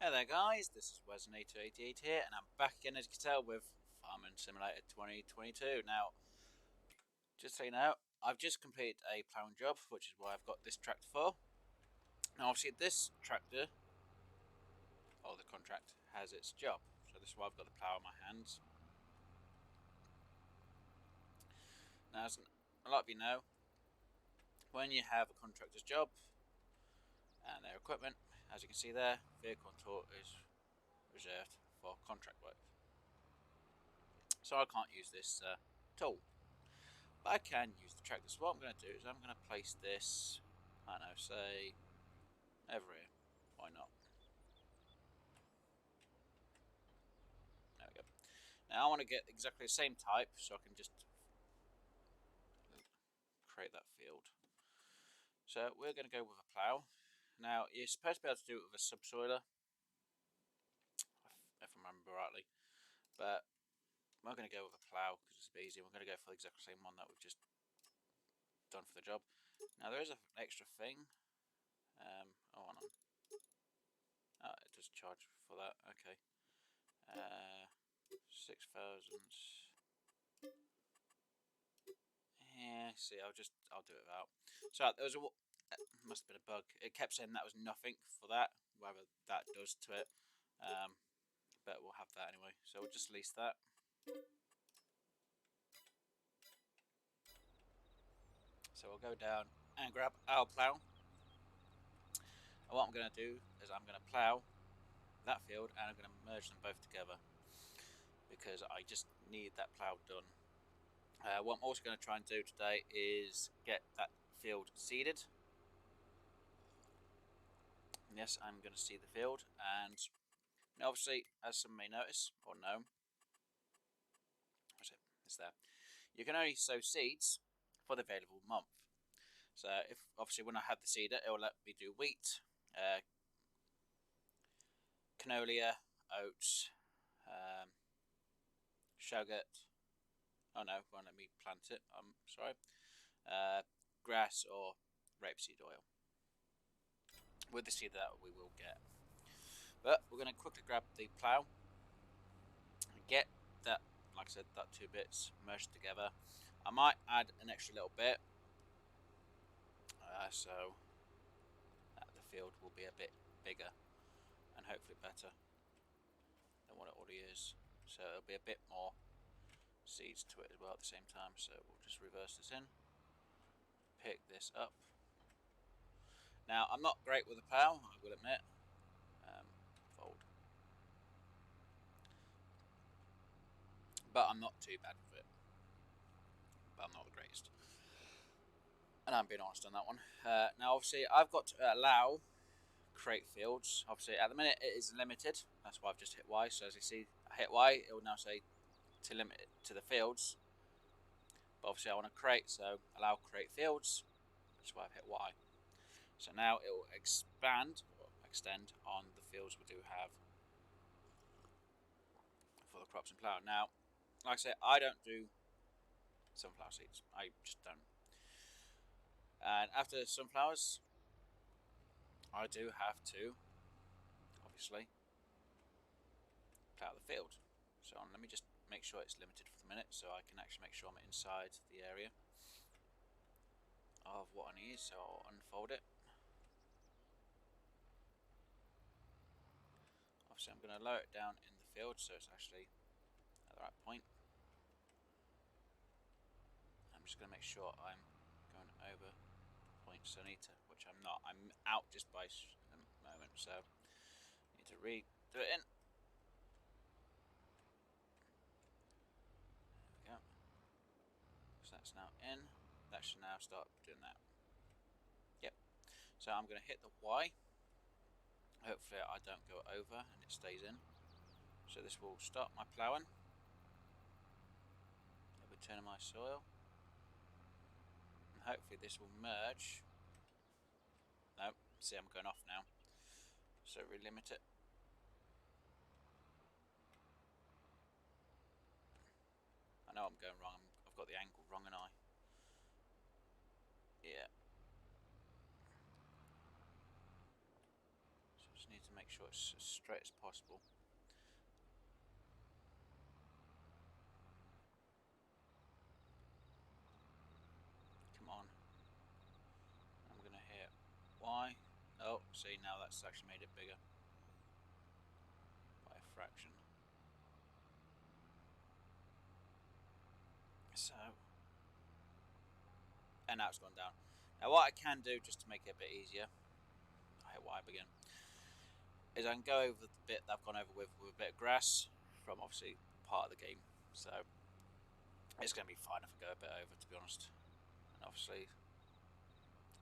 Hey there guys, this is Wes888 here, and I'm back again, as you can tell, with Farming Simulator 2022. Now, just so you know, I've just completed a ploughing job, which is why I've got this tractor for. Now obviously this tractor, or the contract, has its job, so this is why I've got the plough in my hands. Now, as a lot of you know, when you have a contractor's job and their equipment, as you can see there, vehicle and tool is reserved for contract work. So I can't use this tool, but I can use the tractor. So what I'm going to do is I'm going to place this, I don't know, say over here. Why not? There we go. Now I want to get exactly the same type, so I can just create that field. So we're going to go with a plough. Now you're supposed to be able to do it with a subsoiler, if I remember rightly, but we're going to go with a plough because it's a bit easier. We're going to go for the exact same one that we've just done for the job. Now there is an extra thing. Hold on. Oh, it does charge for that. Okay. 6,000. Yeah. See, I'll do it without. So there was must have been a bug. It kept saying that was nothing for that, whatever that does to it. But we'll have that anyway. So we'll just lease that. So we'll go down and grab our plough. And what I'm going to do is I'm going to plough that field and I'm going to merge them both together because I just need that plough done. What I'm also going to try and do today is get that field seeded. And yes, I'm going to seed the field, and obviously, as some may notice or know, what's it? It's there. You can only sow seeds for the available month. So, if obviously when I had the seeder, it will let me do wheat, canola, oats, sugar. Oh no, won't let me plant it. I'm sorry. Grass or rapeseed oil. With the seed that we will get. But we're going to quickly grab the plough and get that, like I said, that two bits merged together. I might add an extra little bit so that the field will be a bit bigger and hopefully better than what it already is. So there'll be a bit more seeds to it as well at the same time. So we'll just reverse this in, pick this up. Now I'm not great with the plough, I will admit. Fold. But I'm not too bad with it. But I'm not the greatest. And I'm being honest on that one. Now obviously I've got to allow create fields. Obviously at the minute it is limited. That's why I've just hit Y. So as you see, I hit Y, it will now say to limit it to the fields. But obviously I want to create, so allow create fields. That's why I've hit Y. So now it will expand or extend on the fields we do have for the crops and plough. Now, like I said, I don't do sunflower seeds. I just don't. And after sunflowers, I do have to, obviously, plough the field. So let me just make sure it's limited for the minute so I can actually make sure I'm inside the area of what I need. So I'll unfold it. Obviously I'm going to lower it down in the field so it's actually at the right point. I'm just going to make sure I'm going over points I need to, which I'm not. I'm out just by a moment, so I need to redo it in. There we go. So that's now in. That should now start doing that. Yep. So I'm going to hit the Y. Hopefully I don't go over and it stays in. So this will start my ploughing. It'll be turning my soil. And hopefully this will merge. No, see I'm going off now. So relimit it. I know I'm going wrong. I've got the angle wrong, and yeah. So I just need to make sure it's as straight as possible. Come on. I'm going to hit Y. Oh, see, now that's actually made it bigger by a fraction. So, and now it's gone down. Now what I can do, just to make it a bit easier, I hit Y again, is I can go over the bit that I've gone over with a bit of grass from obviously part of the game. So it's going to be fine if I go a bit over, to be honest. And obviously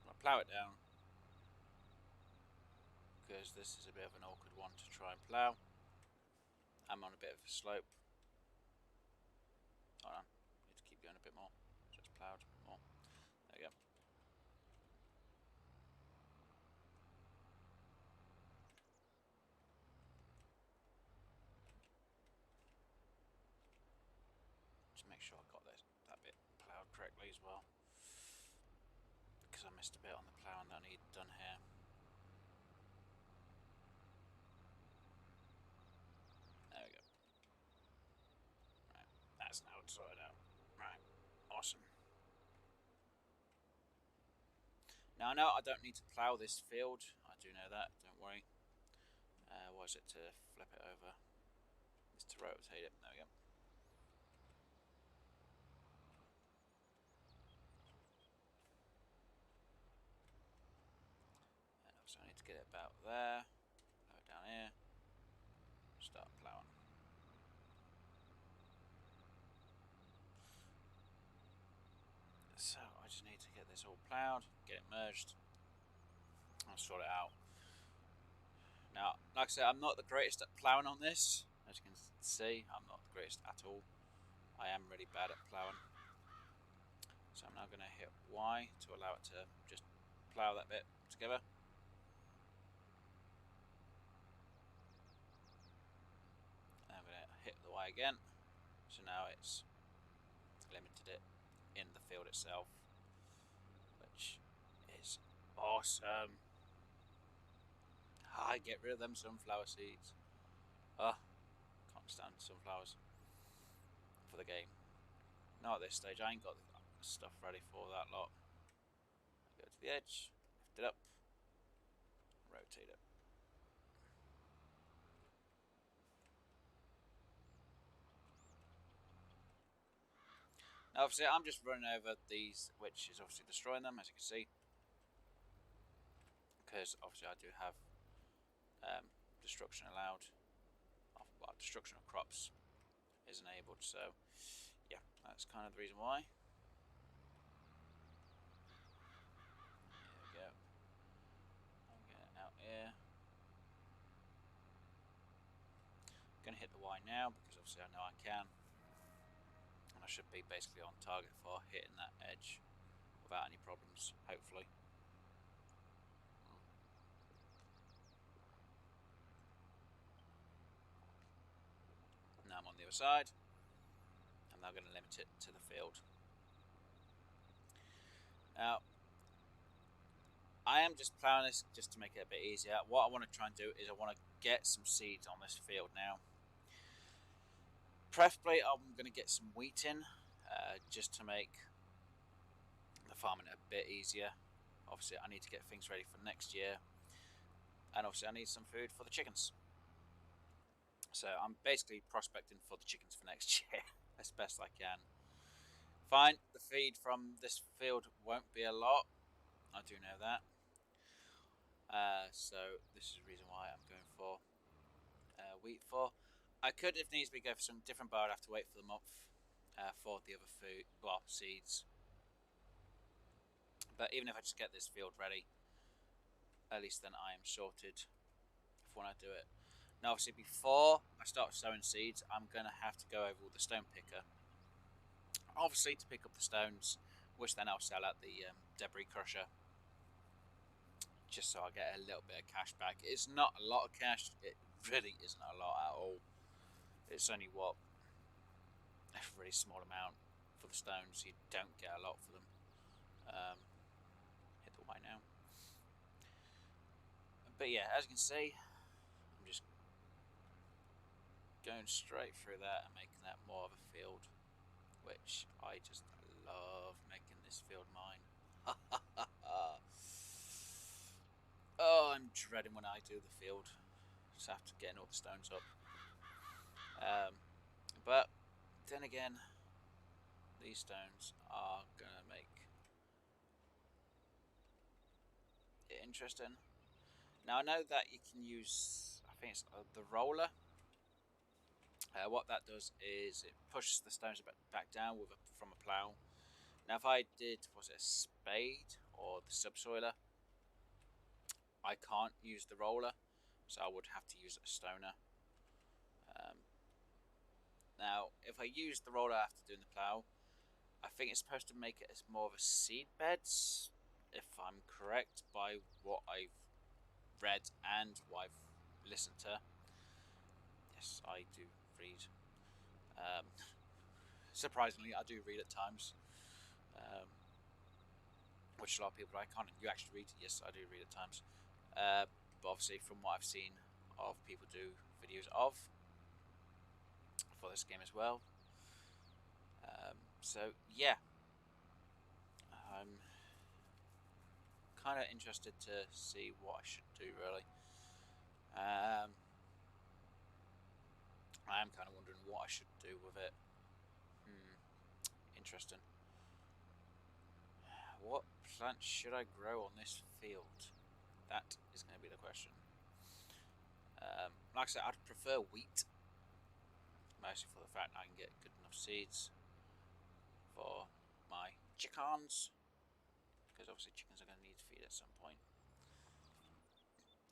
I'm going to plough it down, because this is a bit of an awkward one to try and plough. I'm on a bit of a slope. Hold on, need to keep going a bit more. Just ploughed more. There we go. Just make sure I got that bit ploughed correctly as well, because I missed a bit on the ploughing that I need done here. There we go. Right, that's now sorted out. Right, awesome. Now I know I don't need to plough this field. I do know that, don't worry. Was it to flip it over? It's to rotate it. There we go. And also I need to get it about there. Plough it down here. Start ploughing. So I just need to get this all ploughed, get it merged, I'll sort it out. Now, like I said, I'm not the greatest at ploughing on this. As you can see, I'm not the greatest at all. I am really bad at ploughing. So I'm now going to hit Y to allow it to just plough that bit together. And I'm going to hit the Y again. So now it's limited it in the field itself, which is awesome. I get rid of them sunflower seeds. Oh, can't stand sunflowers for the game. Not at this stage. I ain't got the stuff ready for that lot. Go to the edge, lift it up, rotate it. Now obviously I'm just running over these, which is obviously destroying them, as you can see, because obviously I do have destruction allowed. Well, destruction of crops is enabled, so yeah, that's kind of the reason why. There we go. I'm getting it out here. I'm going to hit the Y now, because obviously I know I can. And I should be basically on target for hitting that edge without any problems, hopefully. Now I'm on the other side. I'm now going to limit it to the field. Now, I am just ploughing this just to make it a bit easier. What I want to try and do is I want to get some seeds on this field now. Preferably I'm going to get some wheat in, just to make the farming a bit easier. Obviously I need to get things ready for next year, and obviously I need some food for the chickens. So I'm basically prospecting for the chickens for next year as best I can. Fine, the feed from this field won't be a lot, I do know that. So this is the reason why I'm going for wheat for. I could, if needs be, go for some different, but I'd have to wait for the month for the other food, well, seeds. But even if I just get this field ready, at least then I am sorted for when I do it. Now obviously before I start sowing seeds, I'm going to have to go over with the stone picker, obviously to pick up the stones, which then I'll sell at the debris crusher, just so I get a little bit of cash back. It's not a lot of cash, it really isn't a lot at all. It's only what, a really small amount for the stones. You don't get a lot for them. Hit the Y now. But yeah, as you can see, going straight through that and making that more of a field, which I just love making this field mine. Oh, I'm dreading when I do the field. Just have to get all the stones up. But then again, these stones are gonna make it interesting. Now I know that you can use, I think it's the roller. What that does is it pushes the stones back down with from a plough. Now if I did, was it a spade or the subsoiler, I can't use the roller, so I would have to use a stoner. Now if I use the roller after doing the plough, I think it's supposed to make it as more of a seed beds, if I'm correct by what I've read and what I've listened to. Yes, I do read. Surprisingly, I do read at times, which a lot of people are like, "Can't you actually read?" Yes, I do read at times. But obviously, from what I've seen of people do videos of for this game as well. So yeah, I'm kind of interested to see what I should do really. I am kind of wondering what I should do with it. Interesting. What plants should I grow on this field? That is going to be the question. Like I said, I'd prefer wheat, mostly for the fact I can get good enough seeds for my chickens, because obviously chickens are going to need feed at some point.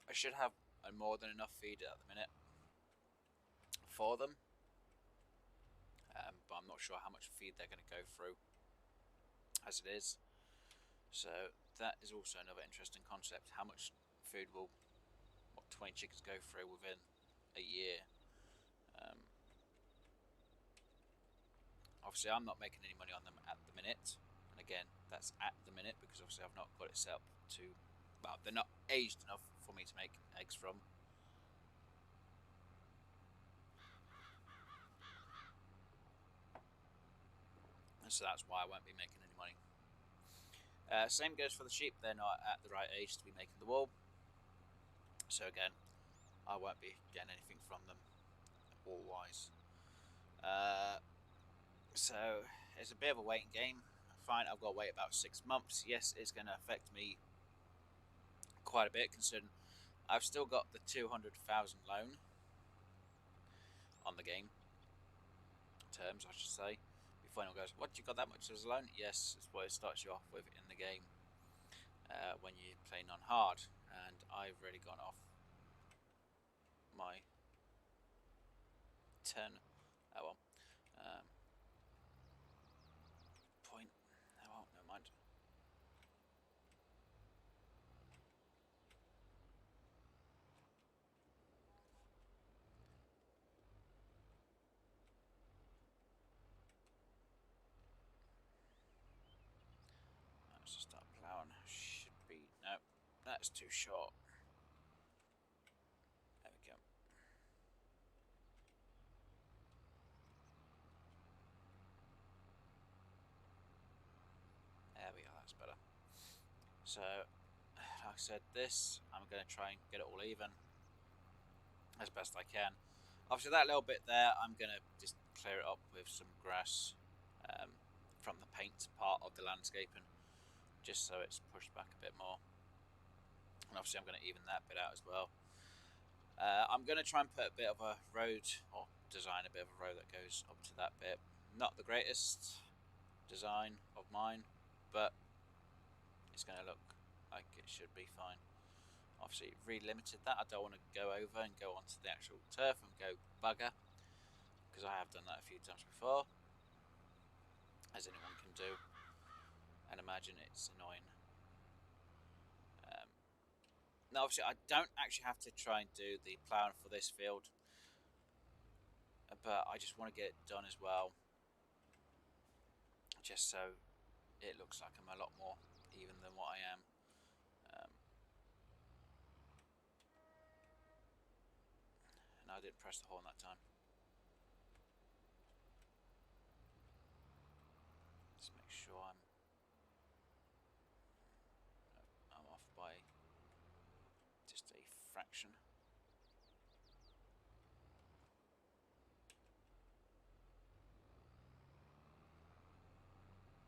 I should have more than enough feed at the minute for them, but I'm not sure how much feed they're going to go through as it is. So that is also another interesting concept. How much food will 20 chickens go through within a year? Obviously I'm not making any money on them at the minute, and again that's at the minute because obviously I've not got it set up to, well, they're not aged enough for me to make eggs from. And so that's why I won't be making any money. Same goes for the sheep, they're not at the right age to be making the wool, so again I won't be getting anything from them wool wise. So it's a bit of a waiting game. Fine, I've got to wait about 6 months. Yes, it's going to affect me quite a bit, considering I've still got the 200,000 loan on the game terms, I should say. Before anyone goes, "What, you got that much as a loan?" Yes, it's what it starts you off with in the game when you're playing on hard, and I've already gone off my turn. Oh well. Point. Oh well, never mind. Let's just start ploughing. Should be, no, that's too short. There we go. There we go, that's better. So, like I said, this, I'm going to try and get it all even as best I can. Obviously that little bit there, I'm going to just clear it up with some grass from the paint part of the landscaping, just so it's pushed back a bit more. And obviously I'm going to even that bit out as well. I'm going to try and put a bit of a road, or design a bit of a road that goes up to that bit. Not the greatest design of mine, but it's going to look like it should be fine. Obviously re-limited that. I don't want to go over and go onto the actual turf and go bugger, because I have done that a few times before, as anyone can do, and imagine it's annoying. Now obviously I don't actually have to try and do the ploughing for this field, but I just want to get it done as well, just so it looks like I'm a lot more even than what I am. And I didn't press the horn that time. fraction.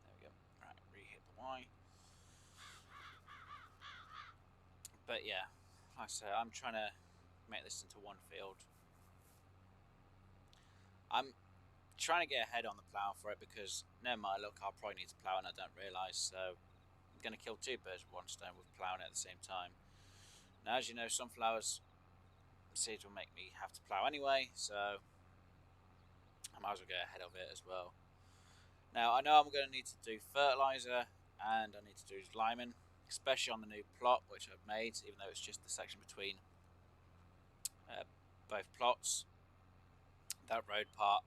There we go. Right, re-hit the Y. But yeah, like I say, I'm trying to make this into one field. I'm trying to get ahead on the plough for it because, never mind, look, I'll probably need to plough and I don't realise, so I'm going to kill two birds with one stone with ploughing at the same time. Now, as you know, sunflowers seeds will make me have to plough anyway, so I might as well get ahead of it as well. Now, I know I'm going to need to do fertiliser and I need to do liming, especially on the new plot which I've made, even though it's just the section between both plots. That road part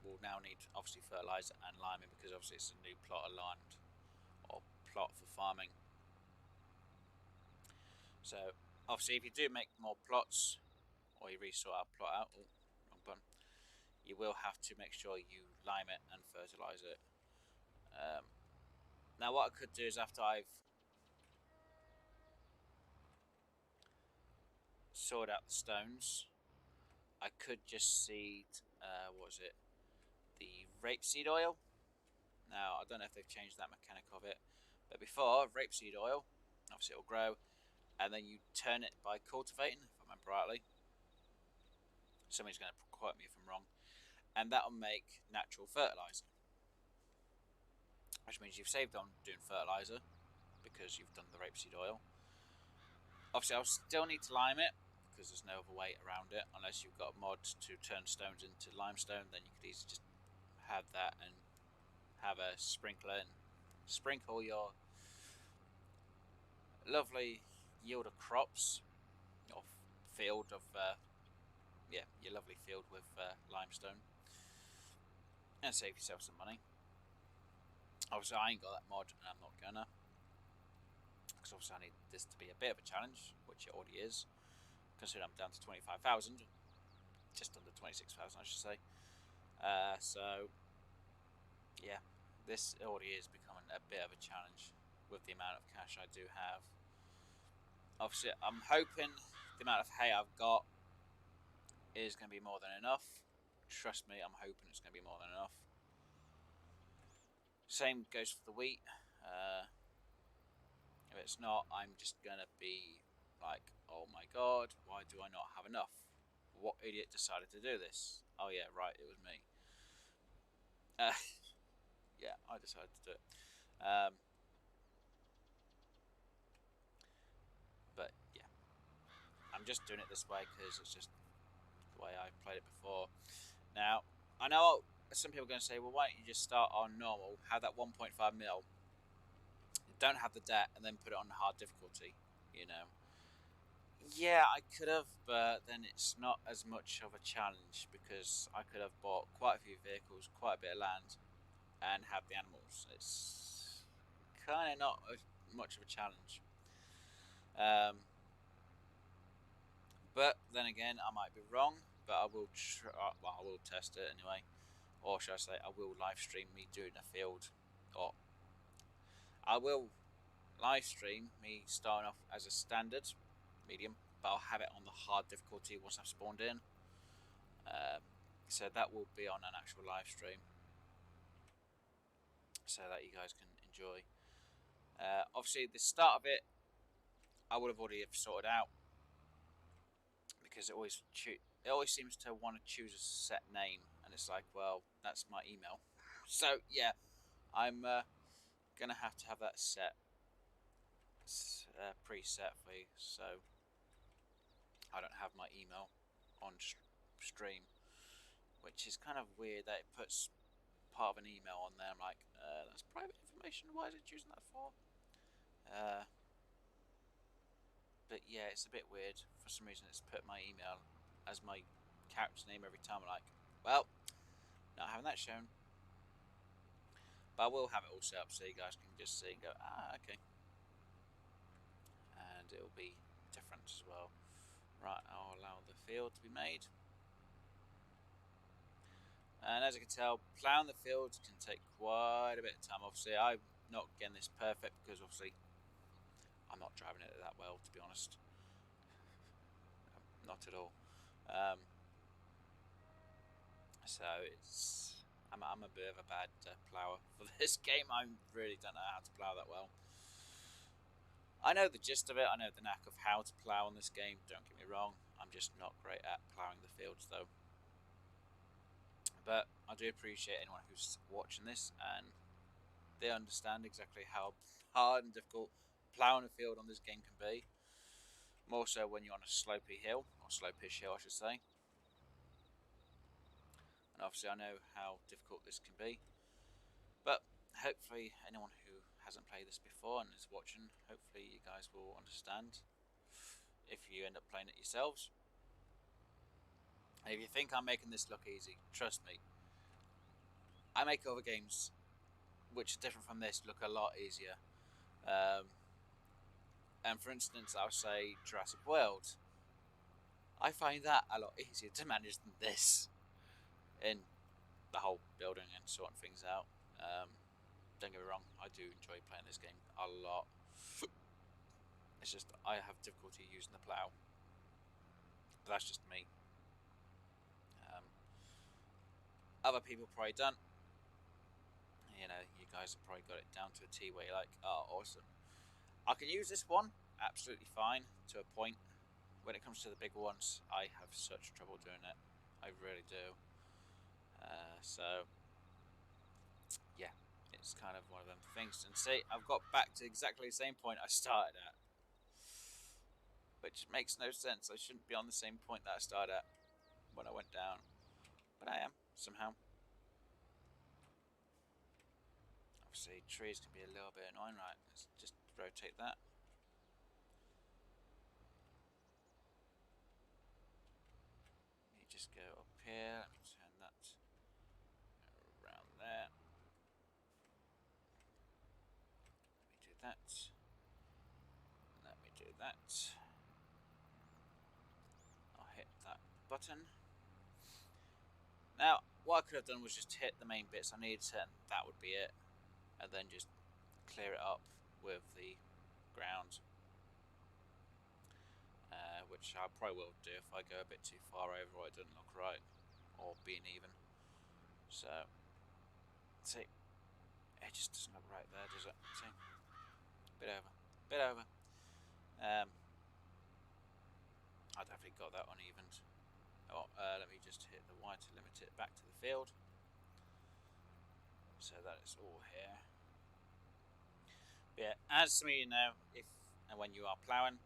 will now need obviously fertiliser and liming because obviously it's a new plot of land or plot for farming. So obviously if you do make more plots or you resort our plot out, oh, wrong button, you will have to make sure you lime it and fertilise it. Now what I could do is after I've sorted out the stones, I could just seed, what was it, the rapeseed oil. Now I don't know if they've changed that mechanic of it, but before, rapeseed oil, obviously it will grow, and then you turn it by cultivating, if I remember rightly. Somebody's going to quote me if I'm wrong. And that will make natural fertiliser, which means you've saved on doing fertiliser because you've done the rapeseed oil. Obviously I'll still need to lime it because there's no other way around it unless you've got a mod to turn stones into limestone. Then you could easily just have that and have a sprinkler and sprinkle your lovely yield of crops or field of yeah, your lovely field with limestone and save yourself some money. Obviously I ain't got that mod and I'm not gonna, because obviously I need this to be a bit of a challenge, which it already is, considering I'm down to 25,000, just under 26,000 I should say. So yeah, this already is becoming a bit of a challenge with the amount of cash I do have. Obviously I'm hoping the amount of hay I've got is going to be more than enough. Trust me, I'm hoping it's going to be more than enough. Same goes for the wheat. If it's not, I'm just going to be like, oh my god, why do I not have enough? What idiot decided to do this? Oh yeah, right, it was me. Yeah, I decided to do it. But yeah, I'm just doing it this way because it's just the way I played it before. Now, I know some people are going to say, well, why don't you just start on normal, have that 1.5 mil, don't have the debt, and then put it on hard difficulty, you know. Yeah, I could have, but then it's not as much of a challenge because I could have bought quite a few vehicles, quite a bit of land, and have the animals. It's kind of not much of a challenge. But then again, I might be wrong, but I will well, I will test it anyway. Or should I say, I will live stream me doing a field. Or I will live stream me starting off as a standard medium, but I'll have it on the hard difficulty once I've spawned in. So that will be on an actual live stream, so that you guys can enjoy. Obviously, the start of it, I would have already sorted out because it always seems to want to choose a set name, and it's like, well, that's my email. So yeah, I'm gonna have to have that set preset for you, so I don't have my email on stream, which is kind of weird that it puts part of an email on there. I'm like, that's private information. Why is it choosing that for? But yeah, it's a bit weird. For some reason, it's put my email as my character's name every time. I'm like, well, not having that shown. But I will have it all set up so you guys can just see and go, okay. And it'll be different as well. Right, I'll allow the field to be made. And as you can tell, ploughing the fields can take quite a bit of time. Obviously, I'm not getting this perfect because obviously I'm not driving it that well, to be honest. Not at all. So I'm a bit of a bad plower for this game. I really don't know how to plow that well. I know the gist of it. I know the knack of how to plow in this game. Don't get me wrong. I'm just not great at ploughing the fields though. But I do appreciate anyone who's watching this and they understand exactly how hard and difficult ploughing a field on this game can be. More so when you're on a slopey hill, or slopish hill I should say. And obviously I know how difficult this can be. But hopefully anyone who hasn't played this before and is watching, hopefully you guys will understand if you end up playing it yourselves. And if you think I'm making this look easy, trust me, I make other games which are different from this look a lot easier. And for instance, I'll say Jurassic World. I find that a lot easier to manage than this in the whole building and sorting things out. Don't get me wrong, I do enjoy playing this game a lot. It's just I have difficulty using the plough. But that's just me. Other people probably don't. You know, you guys have probably got it down to a T where you're like, oh, awesome. I can use this one absolutely fine to a point. When it comes to the bigger ones, I have such trouble doing it. I really do. So, yeah, it's kind of one of them things. And see, I've got back to exactly the same point I started at. Which makes no sense. I shouldn't be on the same point that I started at when I went down. But I am, somehow. Obviously, trees can be a little bit annoying. Right, let's just rotate that. You just go up here. Let me turn that around there. Let me do that. Let me do that. I'll hit that button. Now, what I could have done was just hit the main bits I needed to, and that would be it. And then just clear it up with the ground. Which I probably will do if I go a bit too far over or it doesn't look right. Or being even. So, see, it just doesn't look right there, does it? See? Bit over. Bit over. I definitely got that unevened. Oh, let me just hit the Y to limit it back to the field. So that is all here. But yeah, as some of you know, if and when you are ploughing,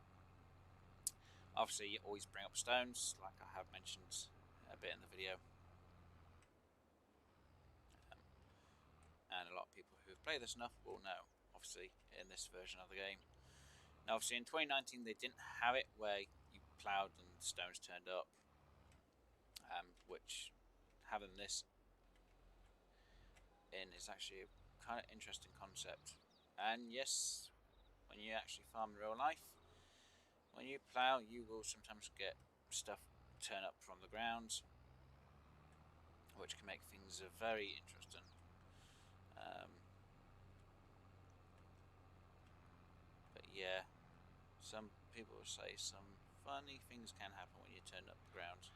obviously you always bring up stones, like I have mentioned a bit in the video. And a lot of people who have played this enough will know, obviously, in this version of the game. Now, obviously, in 2019 they didn't have it where you ploughed and stones turned up, which having this in is actually a kind of interesting concept. And yes, when you actually farm in real life, when you plough, you will sometimes get stuff turn up from the ground, which can make things very interesting. But yeah, some people say some funny things can happen when you turn up the ground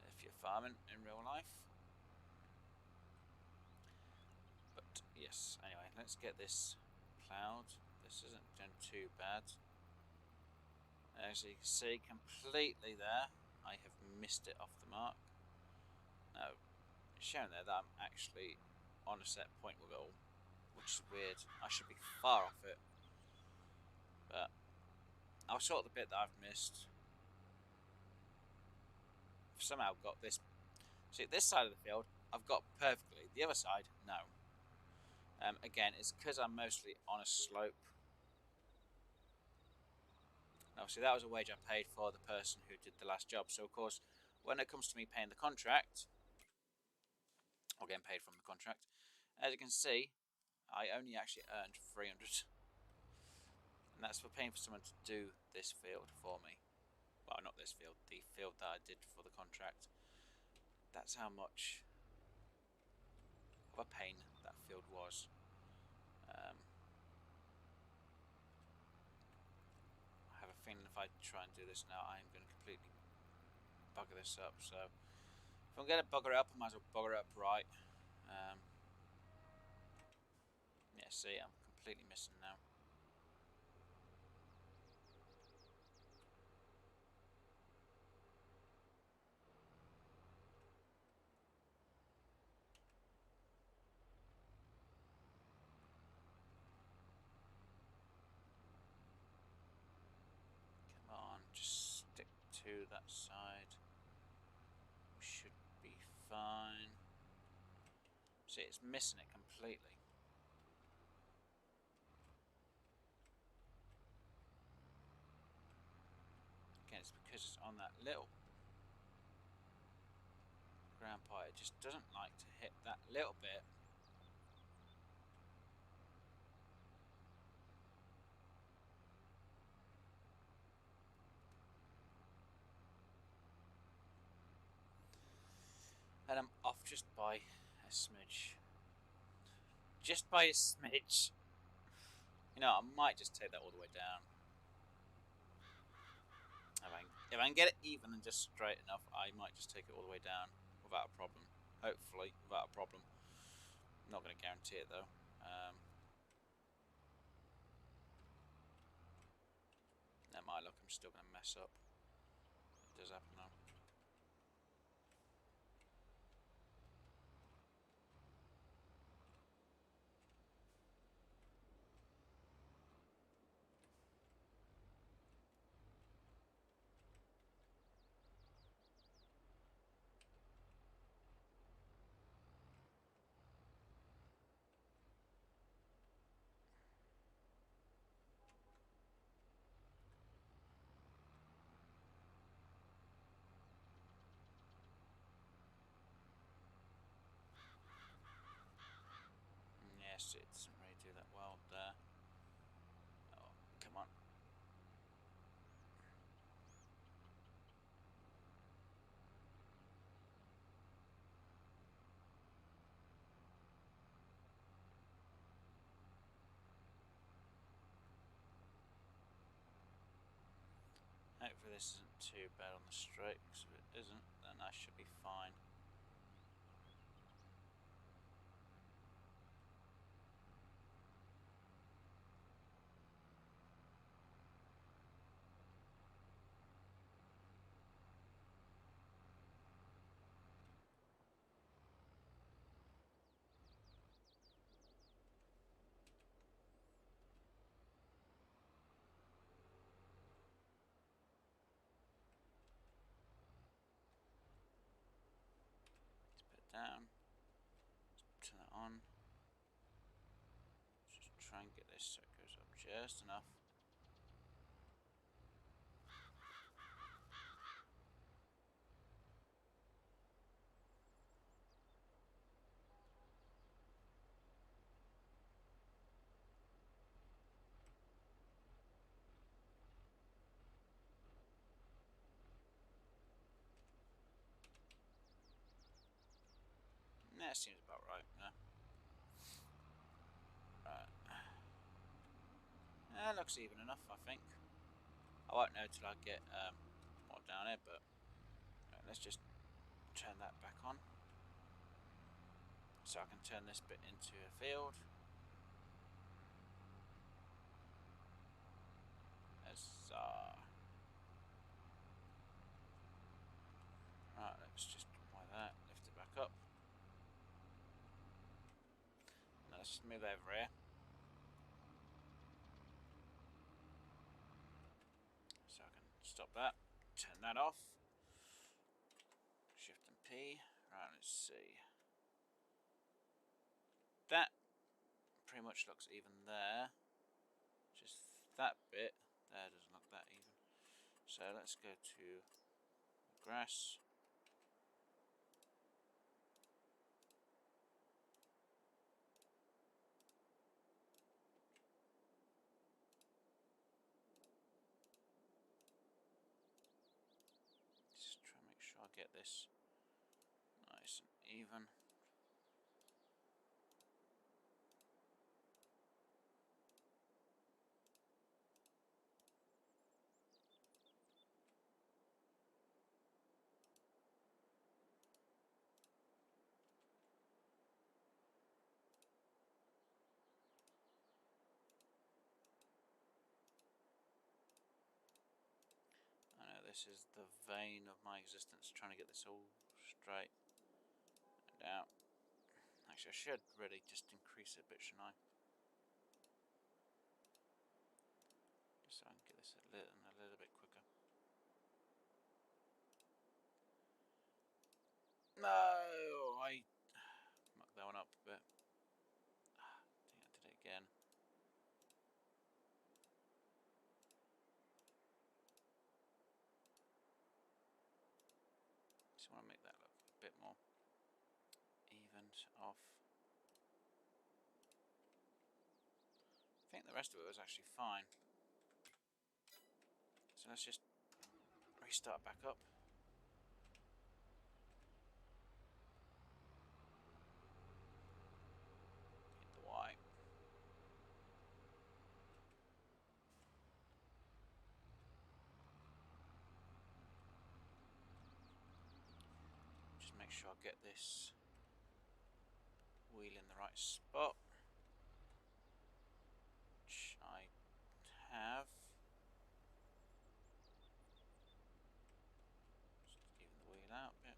if you're farming in real life. But yes, anyway, let's get this ploughed. This isn't doing too bad. As you can see, completely there, I have missed it off the mark. Now, it's showing there that I'm actually on a set point with it all, which is weird. I should be far off it. But I'll sort the bit that I've missed. I've somehow got this. See, this side of the field, I've got perfectly. The other side, no. Again, it's because I'm mostly on a slope. Now, see, that was a wage I paid for the person who did the last job. So, of course, when it comes to me paying the contract, or getting paid from the contract, as you can see, I only actually earned 300. And that's for paying for someone to do this field for me. Well, not this field, the field that I did for the contract. That's how much of a pain that field was. I have a feeling if I try and do this now, I am going to completely bugger this up. So if I'm going to bugger it up, I might as well bugger it up right. Yeah, see, I'm completely missing now. Come on, just stick to that side. We should be fine. See, it's missing it completely. Again, it's because it's on that little ground part. It just doesn't like to hit that little bit. And I'm off just by a smidge. Just by a smidge. You know, I might just take that all the way down. If I can get it even and just straight enough, I might just take it all the way down without a problem. Hopefully, without a problem. I'm not going to guarantee it though. Never mind, look, I'm still going to mess up. It does happen though. Yes, it doesn't really do that well there. Oh, come on. Hopefully this isn't too bad on the straight, because if it isn't, then I should be fine. Down, turn it on, just try and get this so it goes up just enough. That seems about right, yeah. Right. That looks even enough, I think. I won't know till I get more down here, but right, let's just turn that back on. So I can turn this bit into a field. Right, let's just apply that, lift it back up. Now let's just move over here. So I can stop that, turn that off. Shift and P. Right, let's see. That pretty much looks even there. Just that bit there doesn't look that even. So let's go to grass. Just try and make sure I get this nice and even. this is the vein of my existence, trying to get this all straight and out. Actually, I should really just increase it a bit, shouldn't I? Just so I can get this a little bit quicker. No, I mucked that one up a bit. I think I did it again. Just want to make that look a bit more evened off. I think the rest of it was actually fine. So let's just restart back up. Hit the Y. Just make sure I get this wheel in the right spot, which I have. Just even the wheel out a bit.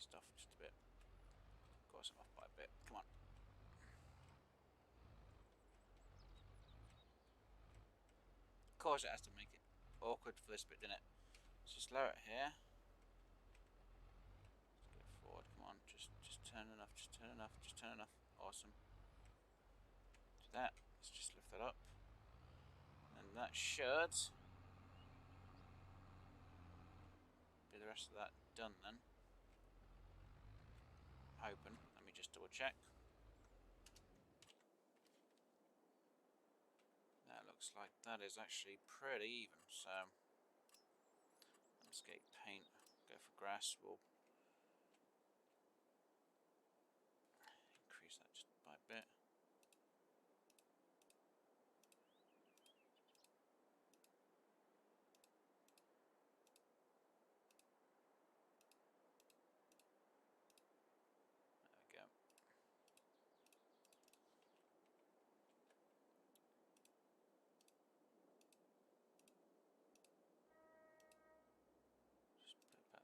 Stuff just a bit. Of course, I'm off by a bit. Come on. Of course, it has to make it awkward for this bit, didn't it? Let's just lower it here. Let's go forward. Come on, just turn enough. Just turn enough. Just turn enough. Awesome. Do that. Let's just lift that up, and that should be the rest of that done then. Hoping. Let me just double check. That looks like that is actually pretty even. So landscape paint, go for grass. We'll increase that just by a bit.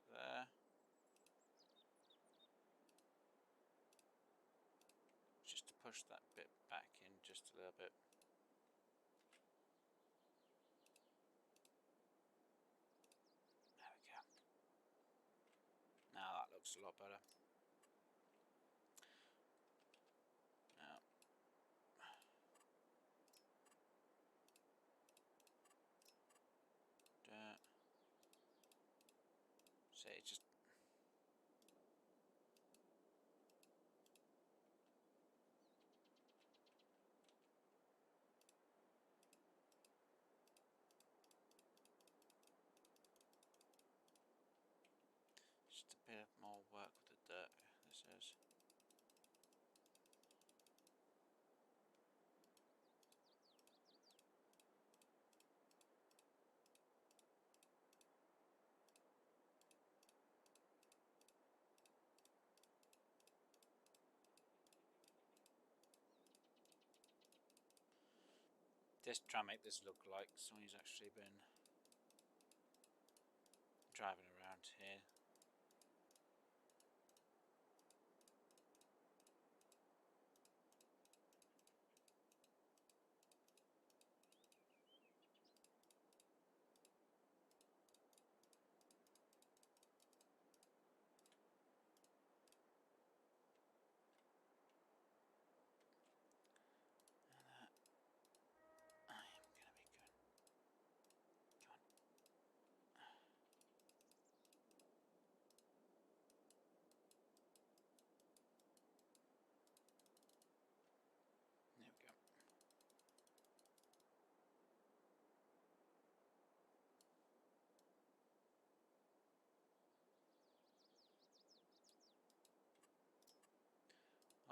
There. Just to push that bit back in just a little bit. There we go. Now that looks a lot better. Now, dirt. See, it's just a bit more work with the dirt. This is. Just try and make this look like someone who's actually been driving around here.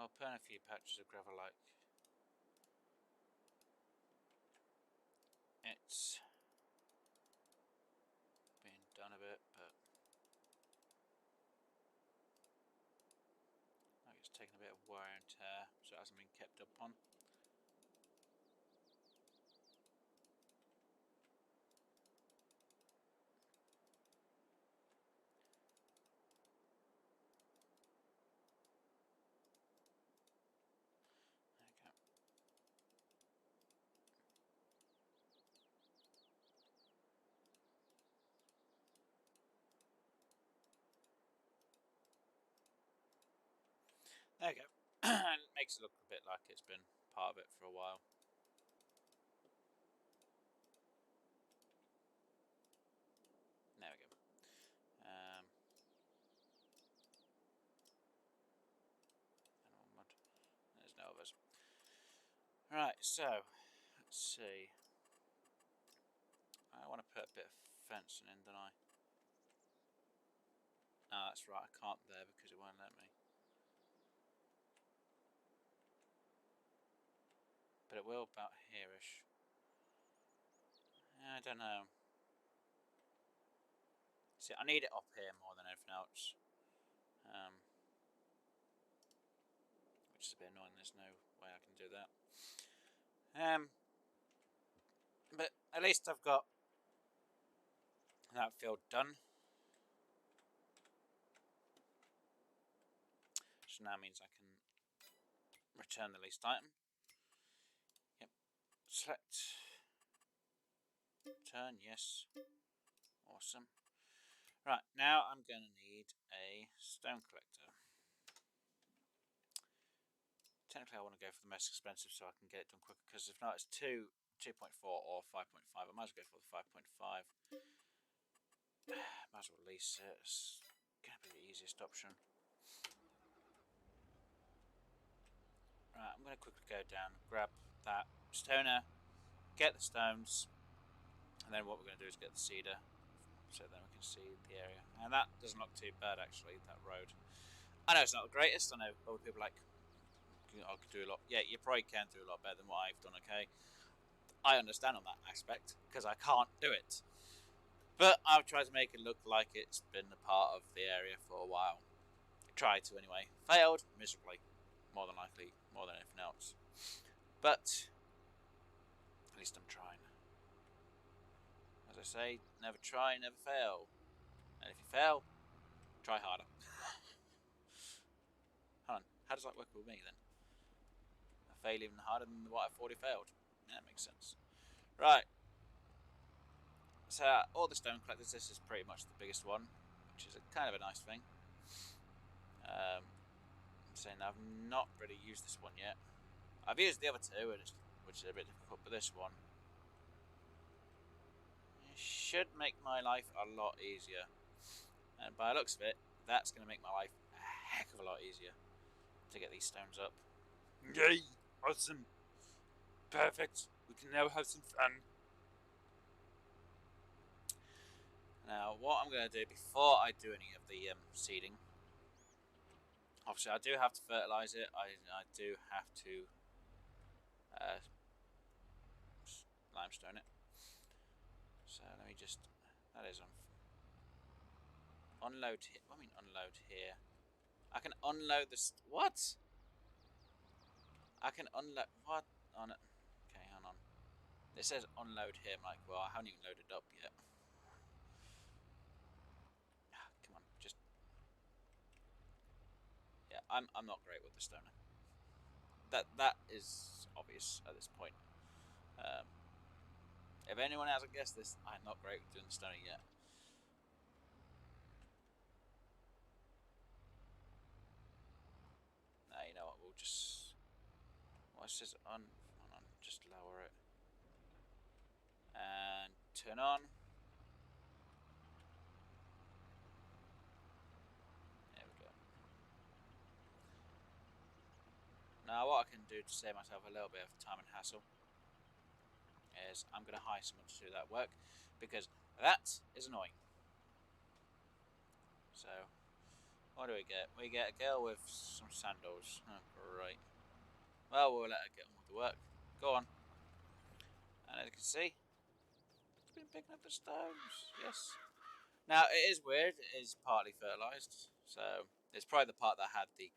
I'll burn a few patches of gravel like it's been done a bit, but like it's taken a bit of wear and tear, so it hasn't been kept up on. There we go. And it makes it look a bit like it's been part of it for a while. There we go. There's no others. Right, so let's see. I want to put a bit of fencing in, don't I? Oh, that's right, I can't there because it won't let me. But it will about here-ish. I don't know. See, I need it up here more than anything else. Which is a bit annoying, there's no way I can do that. But at least I've got that field done. So now means I can return the leased item. Yep. Select. Return, yes. Awesome. Right, now I'm going to need a stone collector. Technically I want to go for the most expensive so I can get it done quicker, because if not it's 2.4 or 5.5. I might as well go for the 5.5. Might as well lease it. It's going to be the easiest option. Right, I'm going to quickly go down, grab that stoner, get the stones, and then what we're going to do is get the seeder, so then we can see the area. And that doesn't look too bad actually, that road. I know it's not the greatest, I know other people are like, I could do a lot. Yeah, you probably can do a lot better than what I've done, okay? I understand on that aspect, because I can't do it. But I'll try to make it look like it's been a part of the area for a while. Tried to anyway. Failed miserably, more than likely, more than anything else. But at least I'm trying. As I say, never try, never fail. And if you fail, try harder. Hold on, how does that work with me then? I fail even harder than what I've already failed. Yeah, that makes sense. Right. So all the stone collectors, this is pretty much the biggest one, which is kind of a nice thing. I'm saying I've not really used this one yet. I've used the other two, which is a bit difficult, but this one should make my life a lot easier. And by the looks of it, that's going to make my life a heck of a lot easier to get these stones up. Yay! Awesome! Perfect! We can now have some fun. Now, what I'm going to do before I do any of the seeding, obviously I do have to fertilise it, I do have to limestone it. So let me just, that is on, unload here, what do I mean unload here? I can unload this, what? I can unload, what on it? Okay, hang on. It says unload here, I'm like, well, I haven't even loaded up yet. Come on, just, yeah, I'm not great with the stoner. That is obvious at this point. If anyone hasn't guessed this, I'm not great with doing the stoner yet. Now, you know what, we'll just, what it says hold on, just lower it. And turn on. There we go. Now what I can do to save myself a little bit of time and hassle is I'm going to hire someone to do that work, because that is annoying. So What do we get? We get a girl with some sandals. Oh, great. Well, we'll let her get on with the work. Go on. And as you can see, it's been picking up the stones. Yes. Now, it is weird. It is partly fertilised. So, it's probably the part that had the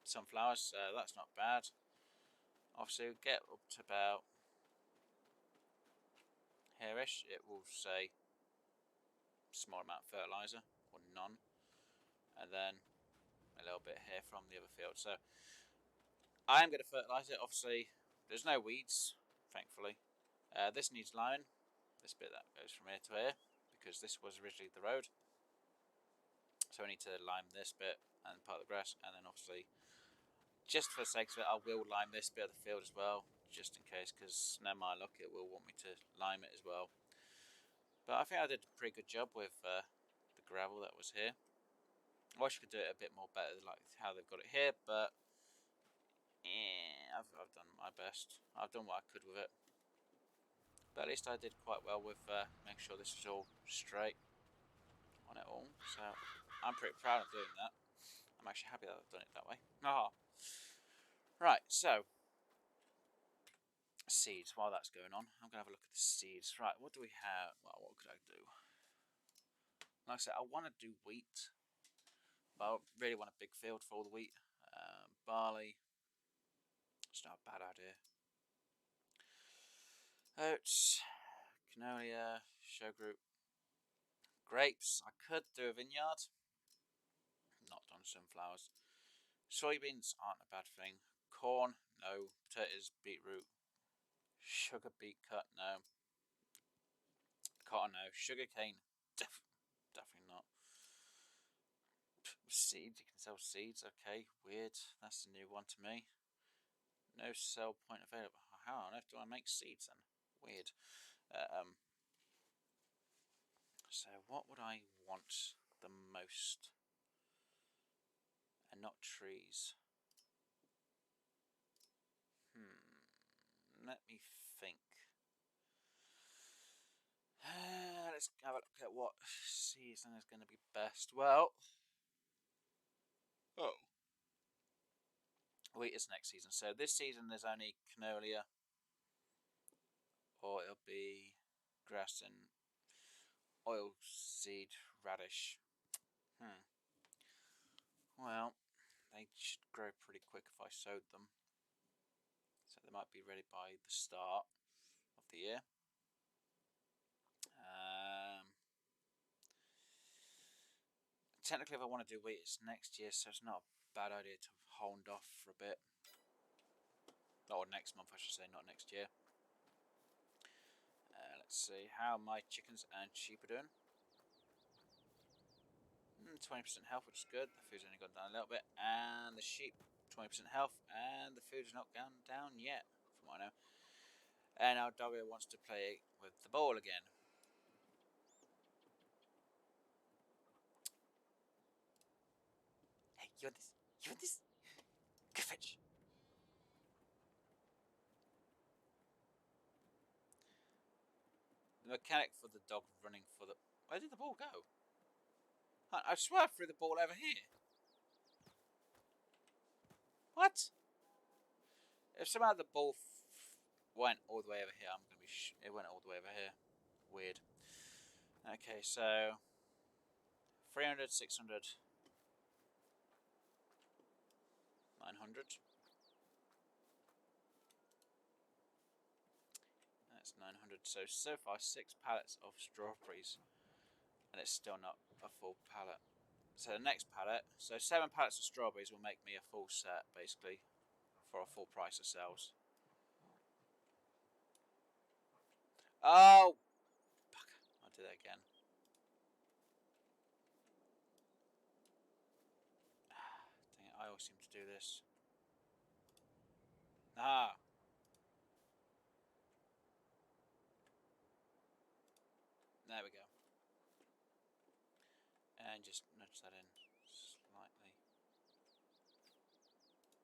sunflowers. So, that's not bad. Obviously, we get up to about here-ish. It will say small amount of fertiliser or none. And then a little bit here from the other field. So, I am going to fertilise it. Obviously, there's no weeds, thankfully. This needs liming. This bit that goes from here to here, because this was originally the road. So I need to lime this bit and part of the grass, and then obviously, just for the sake of it, I will lime this bit of the field as well, just in case, because no matter luck, it will want me to lime it as well. But I think I did a pretty good job with the gravel that was here. I wish I could do it a bit more better, like how they've got it here, but yeah, I've done my best. I've done what I could with it. But at least I did quite well with making sure this was all straight on it all. So I'm pretty proud of doing that. I'm actually happy that I've done it that way. Ah. Right, so seeds. While that's going on, I'm going to have a look at the seeds. Right, what do we have? Well, what could I do? Like I said, I want to do wheat, but I really want a big field for all the wheat. Barley, it's not a bad idea. Oats, canola, sugar, grapes. I could do a vineyard. Not done sunflowers. Soybeans aren't a bad thing. Corn, no. Potatoes, beetroot. Sugar beet cut, no. Cotton, no. Sugar cane, definitely not. Seeds, you can sell seeds, okay. Weird, that's a new one to me. No sell point available. How on earth do I make seeds then? Weird. So what would I want the most? And not trees. Let me think. Let's have a look at what season is going to be best. Well, wheat is next season. So this season there's only canola, or it'll be grass and oilseed radish. Well, they should grow pretty quick if I sowed them. So they might be ready by the start of the year. Technically, if I want to do wheat, it's next year, so it's not a bad idea to hold off for a bit. Or next month, I should say, not next year. Let's see how my chickens and sheep are doing. 20% health, which is good. The food's only gone down a little bit. And the sheep, 20% health. And the food's not gone down yet, from what I know. And our doggo wants to play with the ball again. Hey, you want this? You want this? Go fetch. The mechanic for the dog running for the... Where did the ball go? I swear I threw the ball over here. What? If somehow the ball went all the way over here, I'm going to be... it went all the way over here. Weird. Okay, so... 300, 600... 900. That's 900. So far, 6 pallets of strawberries. And it's still not a full pallet. So the next pallet, so 7 pallets of strawberries will make me a full set, basically, for a full price of sales. Oh! Fuck, I'll do that again. Dang it, I always seem to do this. Ah! There we go. And just nudge that in slightly.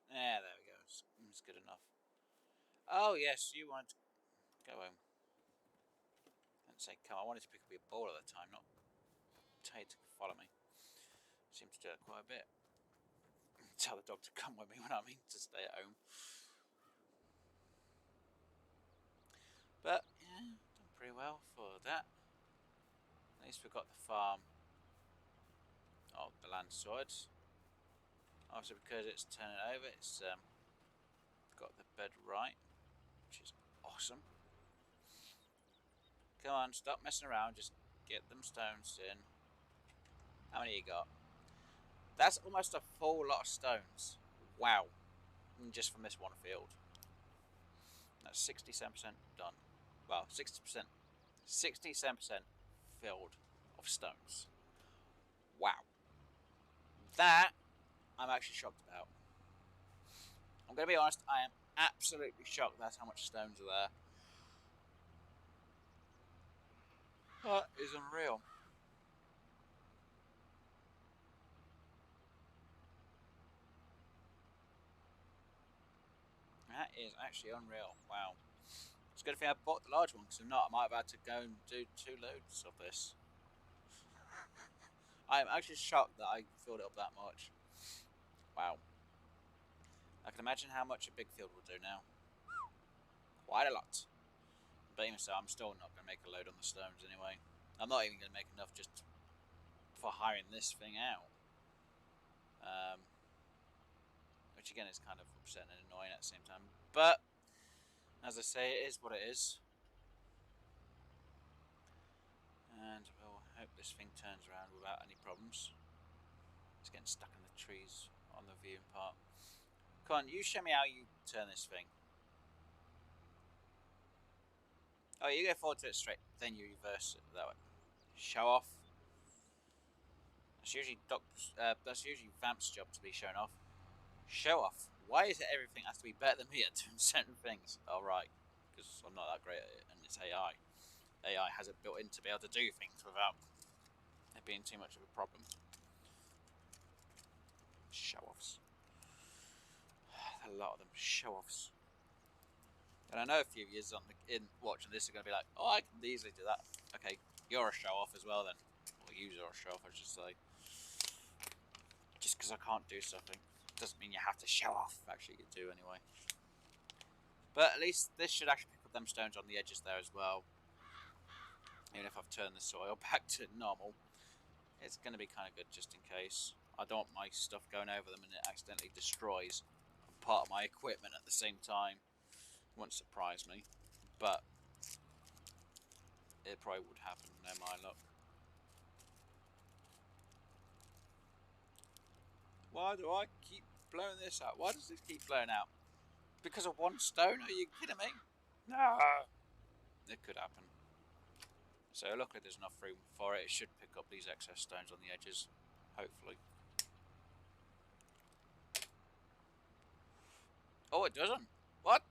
Yeah, there we go. It's good enough. Oh, yes, you want to go home. I didn't say come. I wanted to pick up your ball at the time, not tell you to follow me. Seems to do it quite a bit. Tell the dog to come with me when I mean to stay at home. But yeah, done pretty well for that. At least we've got the farm. Oh, the land sorted. Also, because it's turning over, it's got the bed right, which is awesome. Come on, stop messing around. Just get them stones in. How many you got? That's almost a full lot of stones. Wow. Just from this one field. That's 67% done. Well, 60%. 67% filled of stones. Wow. That I'm actually shocked about. I'm going to be honest, I am absolutely shocked that's how much stones are there. That is unreal. That is actually unreal. Wow. It's a good thing I bought the large one, because if not, I might have had to go and do 2 loads of this. I am actually shocked that I filled it up that much. Wow. I can imagine how much a big field will do now. Quite a lot. But even so, I'm still not going to make a load on the stones anyway. I'm not even going to make enough just for hiring this thing out. Which again is kind of upsetting and annoying at the same time. But, as I say, it is what it is. And we'll hope this thing turns around without any problems. It's getting stuck in the trees on the viewing part. Come on, you show me how you turn this thing. Oh, you go forward to it straight, then you reverse it that way. Show off. That's usually Vamp's job to be shown off. Show off. Why is it everything has to be better than me at doing certain things? Oh, right. Because I'm not that great at it, and it's AI. AI has it built in to be able to do things without it being too much of a problem. Show-offs. A lot of them. Show-offs. And I know a few of you in watching this are going to be like, oh, I can easily do that. Okay, you're a show-off as well then. Or you are a show-off, I should say. Just because I can't do something doesn't mean you have to show off. Actually, you do anyway. But at least this should actually pick up them stones on the edges there as well. Even if I've turned the soil back to normal, it's going to be kind of good just in case. I don't want my stuff going over them and it accidentally destroys part of my equipment at the same time. It wouldn't surprise me, but it probably would happen no matter what. Why do I keep blowing this out? Why does this keep blowing out? Because of one stone? Are you kidding me? No. It could happen. So luckily there's enough room for it. It should pick up these excess stones on the edges. Hopefully. Oh, it doesn't. What?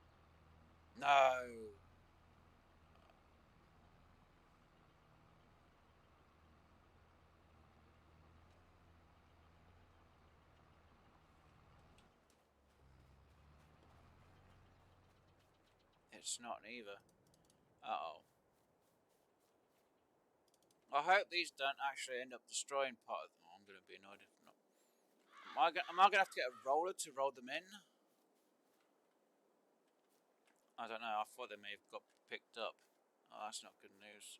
No. It's not either. Uh-oh. I hope these don't actually end up destroying part of them. I'm going to be annoyed if not. Am I going to have to get a roller to roll them in? I don't know. I thought they may have got picked up. Oh, that's not good news.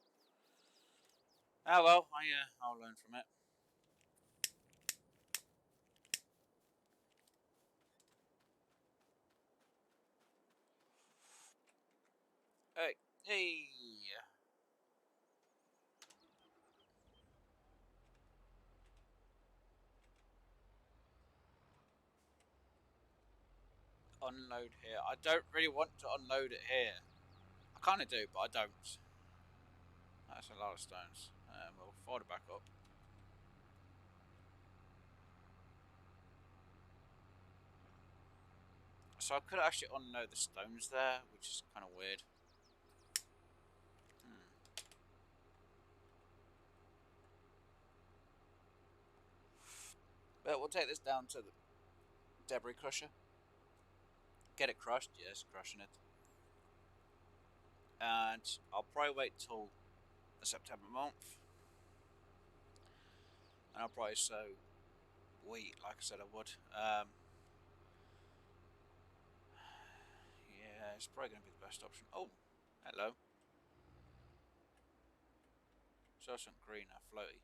Oh well, I'll learn from it. Hey, hey. Unload here. I don't really want to unload it here. I kind of do, but I don't. That's a lot of stones. We'll fold it back up. So I could actually unload the stones there, which is kind of weird. But we'll take this down to the debris crusher. Get it crushed? Yes, crushing it. And I'll probably wait till the September month. And I'll probably sow wheat, like I said I would. Yeah, it's probably going to be the best option. Oh, hello. So some green now, floaty.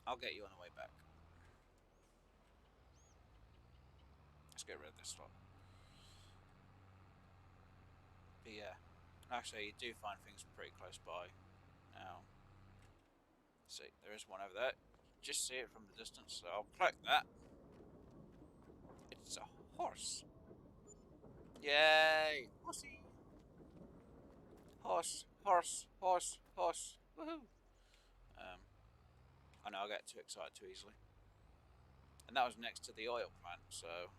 I'll get you on the way back. Let's get rid of this lot. But yeah, actually, you do find things pretty close by. Now, see, there is one over there. Just see it from the distance, so I'll collect that. It's a horse. Yay! Horsey! Horse, horse, horse, horse. Woohoo! I know I get too excited too easily. And that was next to the oil plant, so...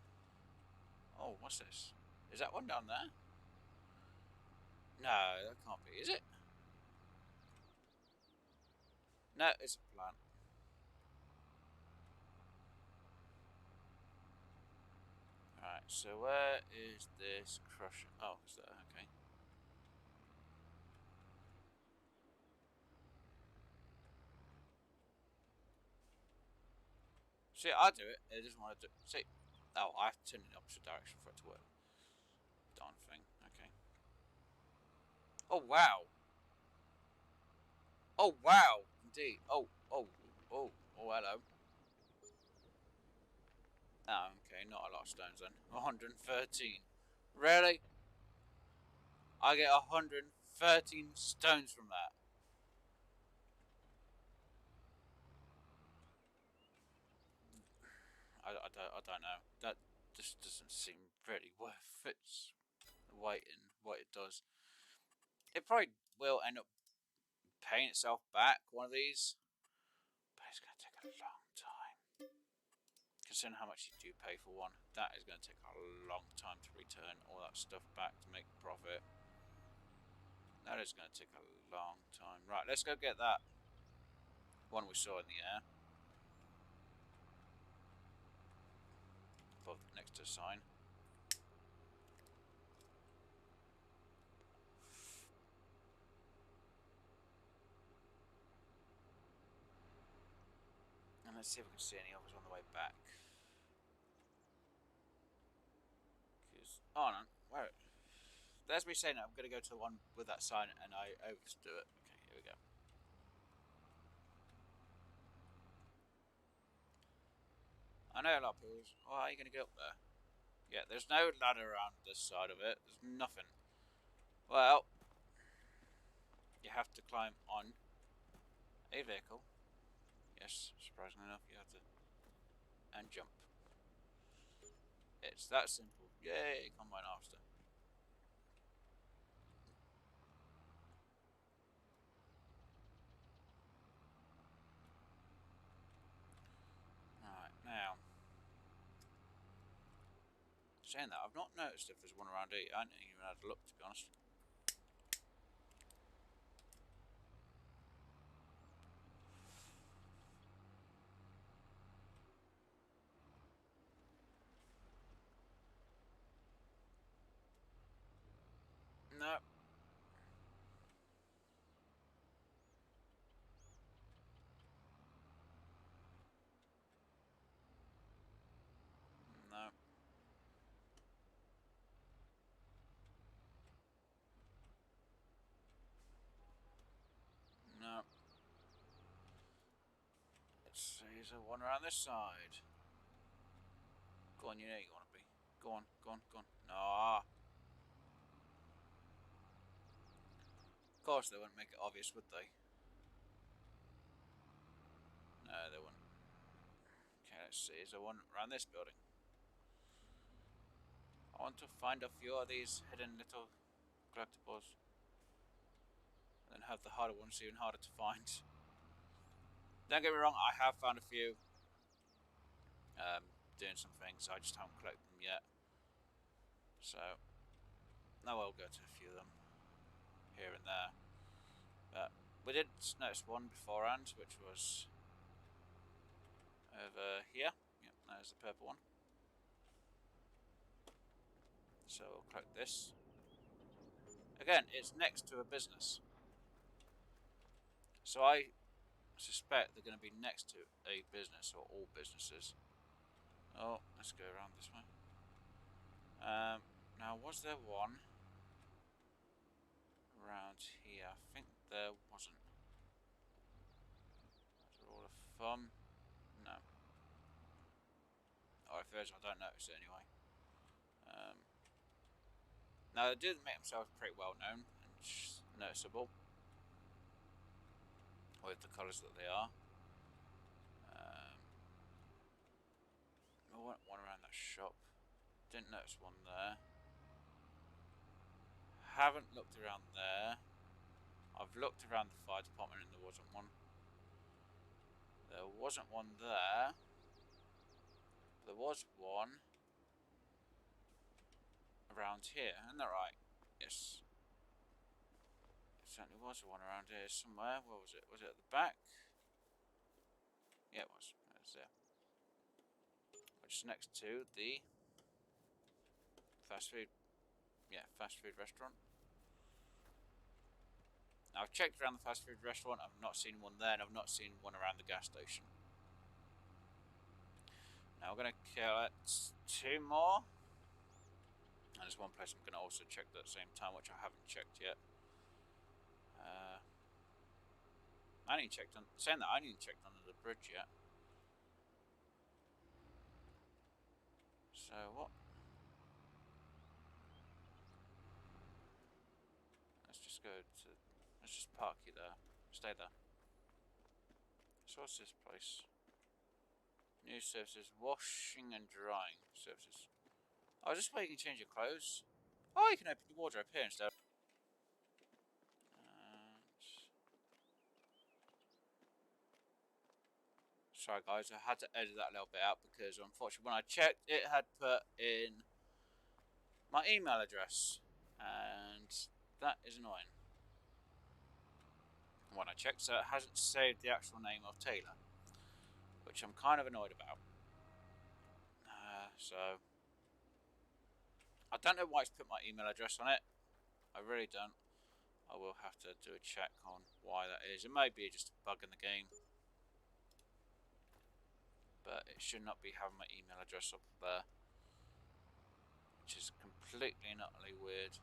Oh, what's this? Is that one down there? No, that can't be, is it? No, it's a plant. Alright, so where is this crusher? Oh, it's there, okay. See, I do it, it doesn't want to do it. See, oh, I have to turn in the opposite direction for it to work. Darn thing, okay. Oh, wow. Oh, wow, indeed. Oh, oh, oh, oh, hello. Oh, okay, not a lot of stones then. 113. Really? I get 113 stones from that. I don't know. That just doesn't seem really worth it. Waiting what it does. It probably will end up paying itself back one of these, but it's going to take a long time. Considering how much you do pay for one, that is going to take a long time to return all that stuff back to make profit. That is going to take a long time. Right, let's go get that one we saw in the air. Above, next to the sign. And let's see if we can see any others on the way back. Oh no, where? There's me saying that I'm going to go to the one with that sign and I overdo it. Okay, here we go. I know a lot of people. Oh, how are you going to get up there? Yeah, there's no ladder around this side of it. There's nothing. Well, you have to climb on a vehicle. Yes, surprisingly enough, you have to. And jump. It's that simple. Yay, combine harvester. Alright, now. Saying that, I've not noticed if there's one around here. I haven't even had a look, to be honest. No. No. No. Let's see, is there one around this side? Go on, you know you want to be. Go on, go on, go on. No. Of course they wouldn't make it obvious, would they? No, they wouldn't. Okay, let's see, is there one around this building? I want to find a few of these hidden little collectibles. And then have the harder ones even harder to find. Don't get me wrong, I have found a few. Doing some things, I just haven't collected them yet. So, now I'll go to a few of them. Here and there. But we did notice one beforehand, which was over here. Yep, there's the purple one. So we'll collect this. Again, it's next to a business. So I suspect they're going to be next to a business or all businesses. Oh, let's go around this way. Now, was there one around here? I think there wasn't. Those are all of fun. No. Or if there is, I don't notice it anyway. Now, they do make themselves pretty well known and noticeable with the colours that they are. I want one around that shop. Didn't notice one there. Haven't looked around there. I've looked around the fire department and there wasn't one. There wasn't one there. There was one around here, isn't that right? Yes. There certainly was one around here somewhere. Where was it? Was it at the back? Yeah, it was. It was there. Which is next to the fast food. Yeah, fast food restaurant. Now, I've checked around the fast food restaurant. I've not seen one there, and I've not seen one around the gas station. Now, we're going to collect 2 more. And there's one place I'm going to also check at the same time, which I haven't checked yet. I ain't checked on. Saying that, I ain't checked under the bridge yet. So what? Let's just go to. Let's just park you there. Stay there. So what's this place? New services, washing and drying services. Oh, is this where you can change your clothes? Oh, you can open your wardrobe here instead. Sorry guys, I had to edit that a little bit out because unfortunately when I checked it had put in my email address and that is annoying. When I checked, so it hasn't saved the actual name of Taylor, which I'm kind of annoyed about. So I don't know why it's put my email address on it. I really don't. I will have to do a check on why that is. It may be just a bug in the game. But it should not be having my email address up there, which is completely and utterly weird.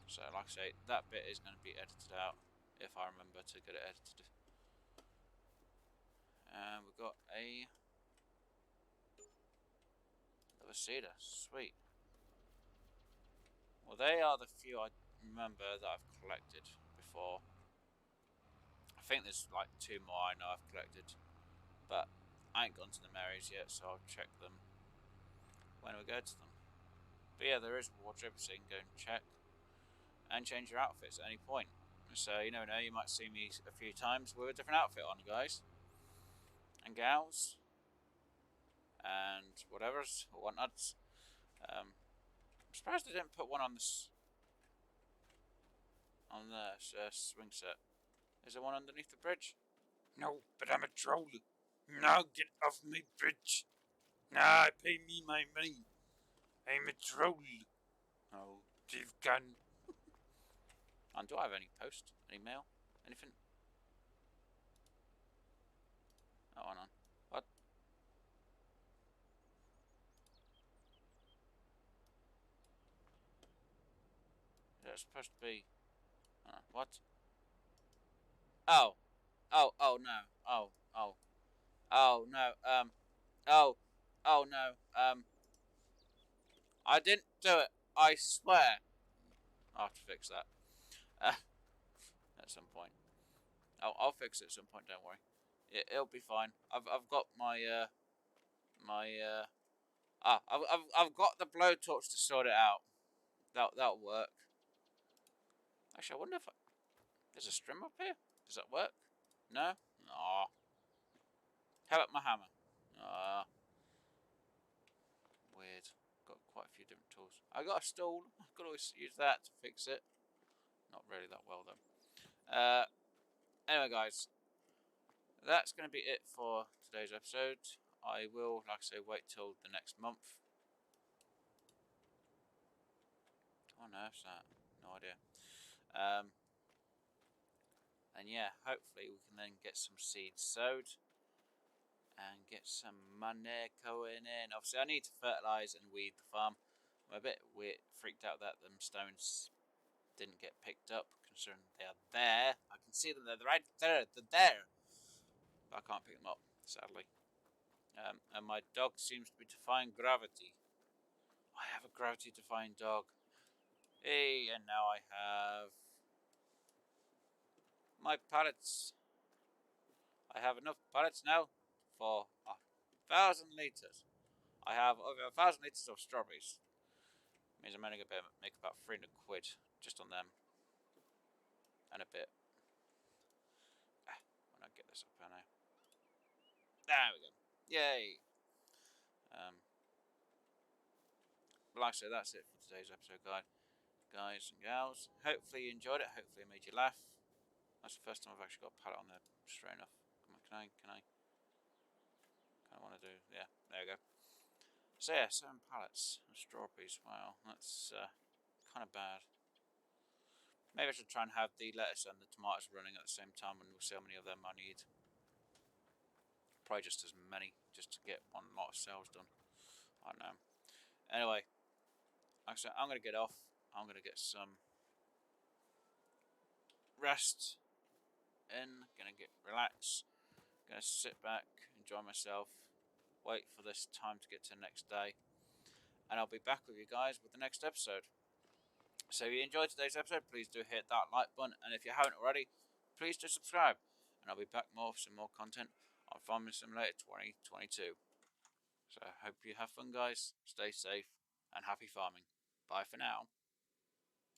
So like I say, that bit is going to be edited out if I remember to get it edited. And we've got another cedar, sweet. Well, they are the few I remember that I've collected before. I think there's like 2 more I know I've collected, but I ain't gone to the Marys yet, so I'll check them when we go to them. But yeah, there is a wardrobe, so you can go and check and change your outfits at any point. So you never know, you might see me a few times with a different outfit on, guys and gals and whatever's or whatnots. I'm surprised they didn't put one on this on the swing set. Is there one underneath the bridge? No, but I'm a troll. Now get off my bridge. Now pay me my money. I'm a troll. Oh, thief gun. And do I have any post? Any mail? Anything? Oh, hold on. What? Is it supposed to be? What? Oh. Oh, oh no. Oh, oh. Oh no. Oh. Oh no. I didn't do it. I swear. I'll have to fix that. At some point. I'll fix it at some point. Don't worry. It'll be fine. I've got my I've got the blowtorch to sort it out. That'll work. Actually, I wonder if there's a string up here. Does that work? No. Aw. How about my hammer? Ah. Weird. Got quite a few different tools. I got a stool. I could always use that to fix it. Not really that well though. Anyway, guys, that's going to be it for today's episode. I will, like I say, wait till the next month. What on earth's that? No idea. And yeah, hopefully we can then get some seeds sowed and get some money going in. Obviously, I need to fertilise and weed the farm. I'm a bit freaked out that them stones didn't get picked up, considering they are there. I can see them, they're right there, they're there. But I can't pick them up, sadly. And my dog seems to be defying gravity. I have a gravity-defying dog. Hey, and now I have my pallets. I have enough pallets now for 1,000 litres. I have over 1,000 litres of strawberries. Means I'm only going to make about 300 quid just on them. And a bit. When I get this up now. There we go. Yay. But like I said, that's it for today's episode, guys and gals. Hopefully you enjoyed it. Hopefully it made you laugh. That's the first time I've actually got a pallet on there straight enough. Come on, can I? Kind of want to do. Yeah, there we go. So yeah, 7 pallets of strawberries. Wow, that's kind of bad. Maybe I should try and have the lettuce and the tomatoes running at the same time, and we'll see how many of them I need. Probably just as many, just to get one lot of sales done. I don't know. Anyway, like I said, I'm going to get off. I'm going to get some rest in. Going to get relaxed. Going to sit back, enjoy myself. Wait for this time to get to the next day. And I'll be back with you guys with the next episode. So if you enjoyed today's episode, please do hit that like button. And if you haven't already, please do subscribe. And I'll be back with some more content on Farming Simulator 2022. So I hope you have fun, guys. Stay safe and happy farming. Bye for now.